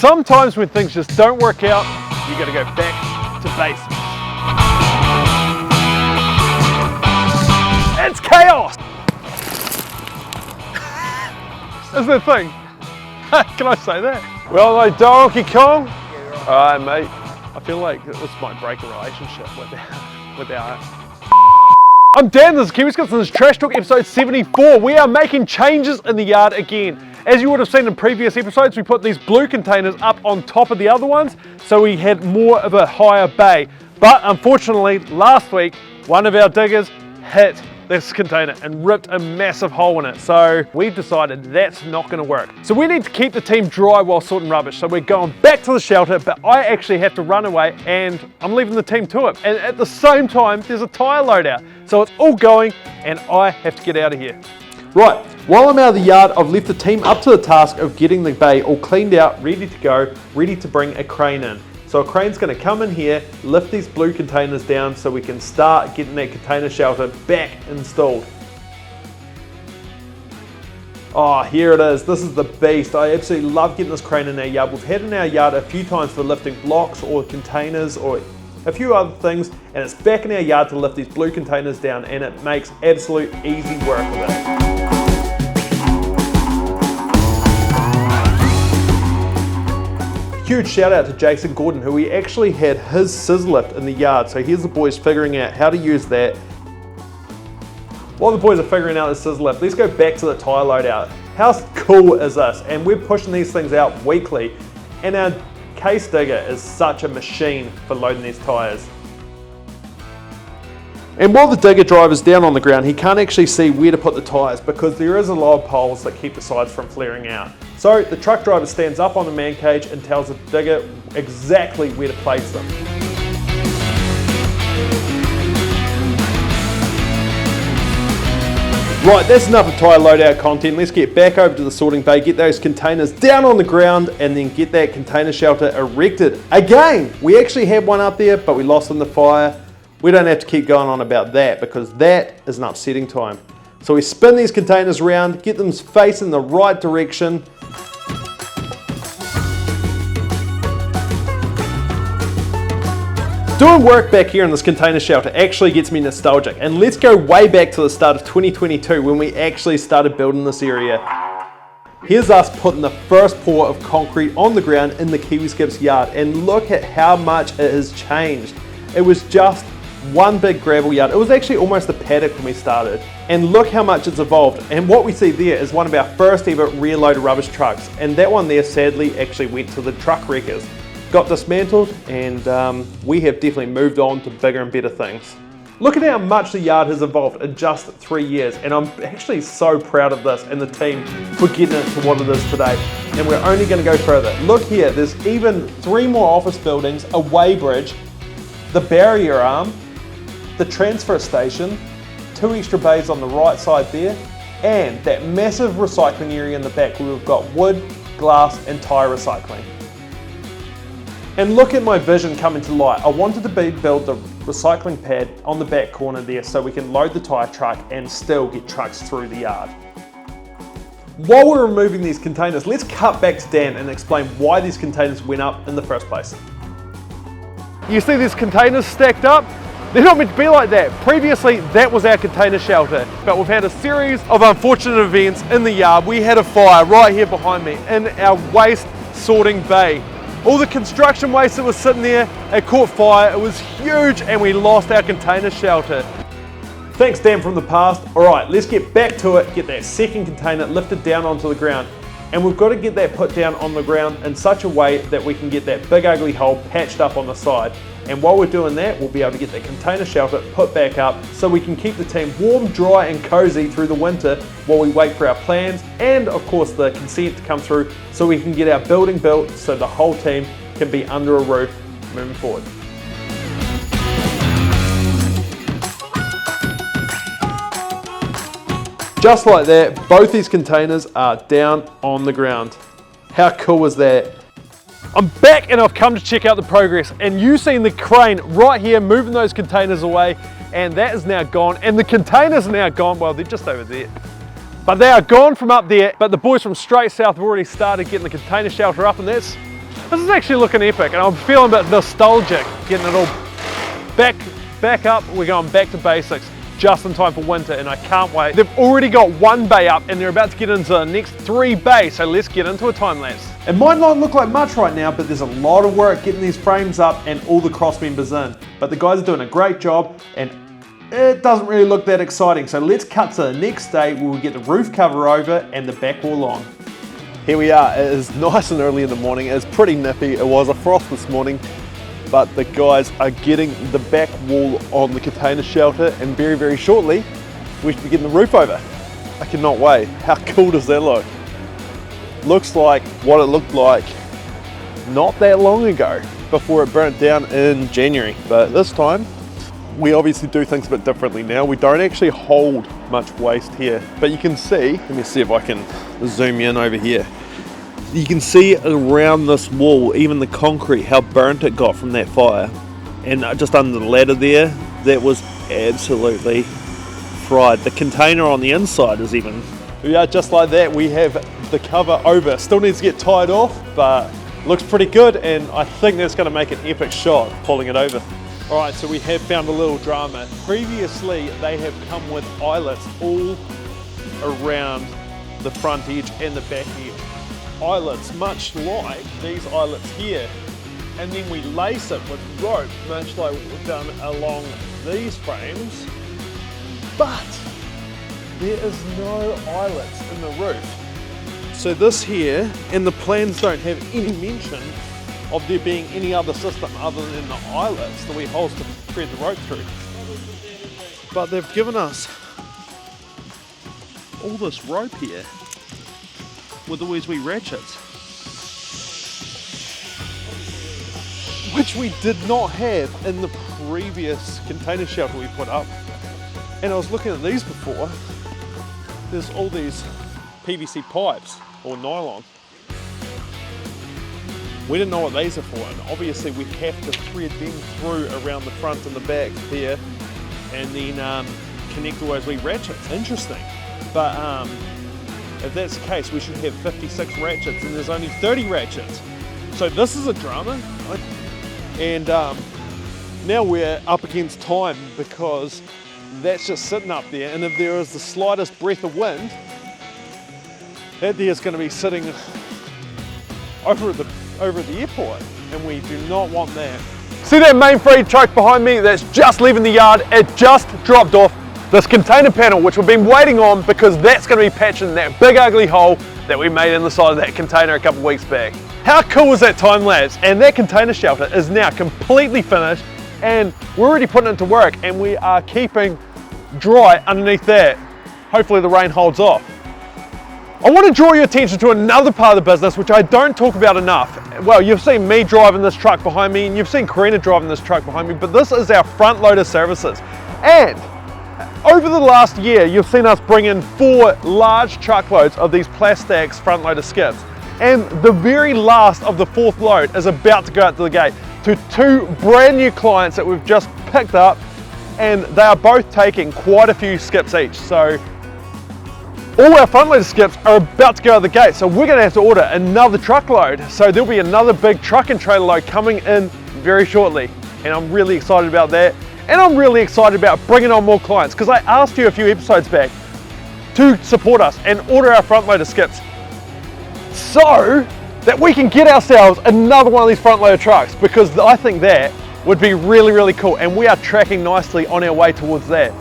sometimes when things just don't work out, you gotta go back to basics. It's chaos! Is that a thing? Can I say that? Well, like Donkey Kong. Alright, mate. I feel like this might break a relationship with our I'm Dan, this is Kiwi, and this is Trash Talk episode 74. We are making changes in the yard again. As you would have seen in previous episodes, we put these blue containers up on top of the other ones, so we had more of a higher bay. But unfortunately, last week, one of our diggers hit this container and ripped a massive hole in it. So we've decided that's not gonna work. So we need to keep the team dry while sorting rubbish. So we're going back to the shelter, but I actually have to run away and I'm leaving the team to it. And at the same time, there's a tyre loadout. So it's all going and I have to get out of here. Right, while I'm out of the yard, I've left the team up to the task of getting the bay all cleaned out, ready to go, ready to bring a crane in. So a crane's going to come in here, lift these blue containers down so we can start getting that container shelter back installed. Oh, here it is. This is the beast. I absolutely love getting this crane in our yard. We've had it in our yard a few times for lifting blocks or containers or a few other things, and it's back in our yard to lift these blue containers down, and it makes absolute easy work with it. Huge shout out to Jason Gordon, who he actually had his scissor lift in the yard. So here's the boys figuring out how to use that. While the boys are figuring out the scissor lift, let's go back to the tyre loadout. How cool is this? And we're pushing these things out weekly. And our case digger is such a machine for loading these tyres. And while the digger driver's down on the ground, he can't actually see where to put the tyres because there is a lot of poles that keep the sides from flaring out. So the truck driver stands up on the man cage and tells the digger exactly where to place them. Right, that's enough of tyre loadout content. Let's get back over to the sorting bay, get those containers down on the ground, and then get that container shelter erected. Again, we actually had one up there, but we lost in the fire. We don't have to keep going on about that because that is an upsetting time. So we spin these containers around, get them facing the right direction. Doing work back here in this container shelter actually gets me nostalgic, and let's go way back to the start of 2022 when we actually started building this area. Here's us putting the first pour of concrete on the ground in the Kiwi Skip's yard, and look at how much it has changed. It was just one big gravel yard. It was actually almost a paddock when we started, and look how much it's evolved. And what we see there is one of our first ever rear loader rubbish trucks, and that one there sadly actually went to the truck wreckers. Got dismantled, and we have definitely moved on to bigger and better things. Look at how much the yard has evolved in just 3 years, and I'm actually so proud of this and the team for getting it to what it is today. And we're only going to go further. Look here, there's even 3 more office buildings, a weigh-bridge, the barrier arm, the transfer station, 2 extra bays on the right side there, and that massive recycling area in the back where we've got wood, glass, and tyre recycling. And look at my vision coming to light. I wanted to build the recycling pad on the back corner there so we can load the tyre truck and still get trucks through the yard. While we're removing these containers, let's cut back to Dan and explain why these containers went up in the first place. You see these containers stacked up? They're not meant to be like that. Previously, that was our container shelter, but we've had a series of unfortunate events in the yard. We had a fire right here behind me in our waste sorting bay. All the construction waste that was sitting there, it caught fire, it was huge, and we lost our container shelter. Thanks Dan from the past. All right, let's get back to it, get that second container lifted down onto the ground. And we've got to get that put down on the ground in such a way that we can get that big ugly hole patched up on the side. And while we're doing that, we'll be able to get the container shelter put back up so we can keep the team warm, dry and cozy through the winter while we wait for our plans and of course the consent to come through so we can get our building built so the whole team can be under a roof moving forward. Just like that, both these containers are down on the ground. How cool was that? I'm back and I've come to check out the progress, and you've seen the crane right here moving those containers away, and that is now gone, and the containers are now gone. Well, they're just over there, but they are gone from up there. But the boys from straight south have already started getting the container shelter up, and that's This is actually looking epic, and I'm feeling a bit nostalgic, getting it all back up. We're going back to basics just in time for winter, and I can't wait. They've already got one bay up, and they're about to get into the next 3 bays, so let's get into a time lapse. It might not look like much right now, but there's a lot of work getting these frames up and all the cross members in. But the guys are doing a great job, and it doesn't really look that exciting. So let's cut to the next day where we get the roof cover over and the back wall on. Here we are. It is nice and early in the morning. It's pretty nippy. It was a frost this morning, but the guys are getting the back wall on the container shelter, and very, very shortly we should be getting the roof over. I cannot wait. How cool does that look? Looks like what it looked like not that long ago before it burnt down in January. But this time we obviously do things a bit differently now. We don't actually hold much waste here, but you can see, let me see if I can zoom in over here. You can see around this wall, even the concrete, how burnt it got from that fire. And just under the ladder there, that was absolutely fried. The container on the inside is even, yeah, just like that, we have the cover over. Still needs to get tied off, but looks pretty good, and I think that's going to make an epic shot pulling it over. Alright, so we have found a little drama. Previously, they have come with eyelets all around the front edge and the back edge. Eyelets much like these eyelets here, and then we lace it with rope much like what we've done along these frames, but there is no eyelets in the roof. So this here, and the plans don't have any mention of there being any other system other than the eyelets, the wee holes to thread the rope through. But they've given us all this rope here with all these wee ratchets, which we did not have in the previous container shelter we put up. And I was looking at these before, there's all these PVC pipes or nylon. We didn't know what these are for, and obviously we have to thread them through around the front and the back here, and then connect all those wee ratchets. Interesting. But if that's the case, we should have 56 ratchets, and there's only 30 ratchets. So this is a drama. And now we're up against time, because that's just sitting up there, and if there is the slightest breath of wind, that there is going to be sitting over at the airport, and we do not want that. See that main freight truck behind me that's just leaving the yard? It just dropped off this container panel, which we've been waiting on, because that's going to be patching that big ugly hole that we made in the side of that container a couple of weeks back. How cool was that time lapse? And that container shelter is now completely finished, and we're already putting it to work, and we are keeping dry underneath that. Hopefully the rain holds off. I want to draw your attention to another part of the business which I don't talk about enough. Well, you've seen me driving this truck behind me, and you've seen Karina driving this truck behind me, but this is our front loader services. And over the last year, you've seen us bring in 4 large truckloads of these Plastax front loader skips. And the very last of the 4th load is about to go out to the gate to 2 brand new clients that we've just picked up, and they are both taking quite a few skips each. So all our front loader skips are about to go out the gate, so we're going to have to order another truckload. So there'll be another big truck and trailer load coming in very shortly, and I'm really excited about that. And I'm really excited about bringing on more clients, because I asked you a few episodes back to support us and order our front loader skips so that we can get ourselves another one of these front loader trucks, because I think that would be really, really cool, and we are tracking nicely on our way towards that.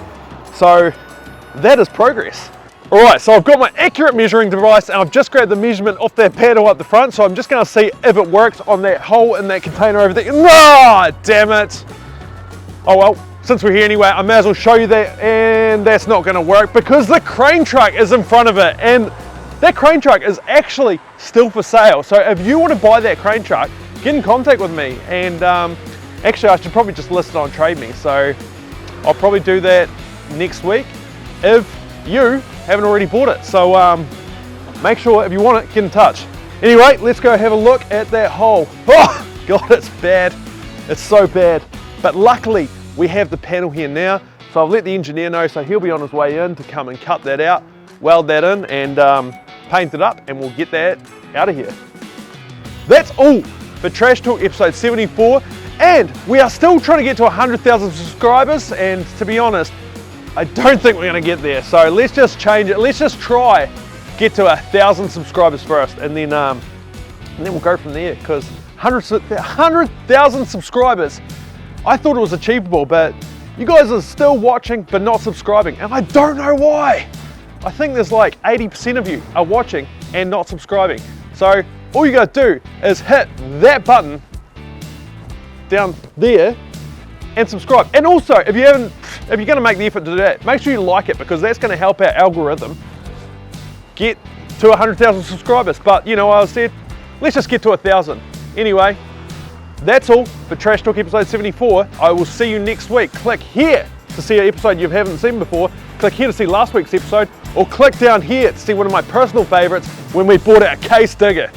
So that is progress. Alright, so I've got my accurate measuring device, and I've just grabbed the measurement off that paddle up the front, so I'm just going to see if it works on that hole in that container over there. No, damn it! Oh well, since we're here anyway, I may as well show you that, and that's not going to work because the crane truck is in front of it, and that crane truck is actually still for sale. So if you want to buy that crane truck, get in contact with me, and actually I should probably just list it on Trade Me, so I'll probably do that next week if you haven't already bought it. So make sure if you want it, get in touch. Anyway, let's go have a look at that hole. Oh God, it's bad. It's so bad. But luckily we have the panel here now, so I've let the engineer know, so he'll be on his way in to come and cut that out, weld that in, and paint it up, and we'll get that out of here. That's all for Trash Talk episode 74. And we are still trying to get to 100,000 subscribers, and to be honest, I don't think we're going to get there. So let's just change it. Let's just try get to 1,000 subscribers first, and then we'll go from there. Because 100,000 subscribers, I thought it was achievable, but you guys are still watching but not subscribing, and I don't know why. I think there's like 80% of you are watching and not subscribing. So all you gotta do is hit that button down there and subscribe. And also, if you're gonna make the effort to do that, make sure you like it, because that's gonna help our algorithm get to 100,000 subscribers. But you know what I said? Let's just get to 1,000. Anyway, that's all for Trash Talk episode 74. I will see you next week. Click here to see an episode you haven't seen before. Click here to see last week's episode, or click down here to see one of my personal favorites when we bought out a case digger.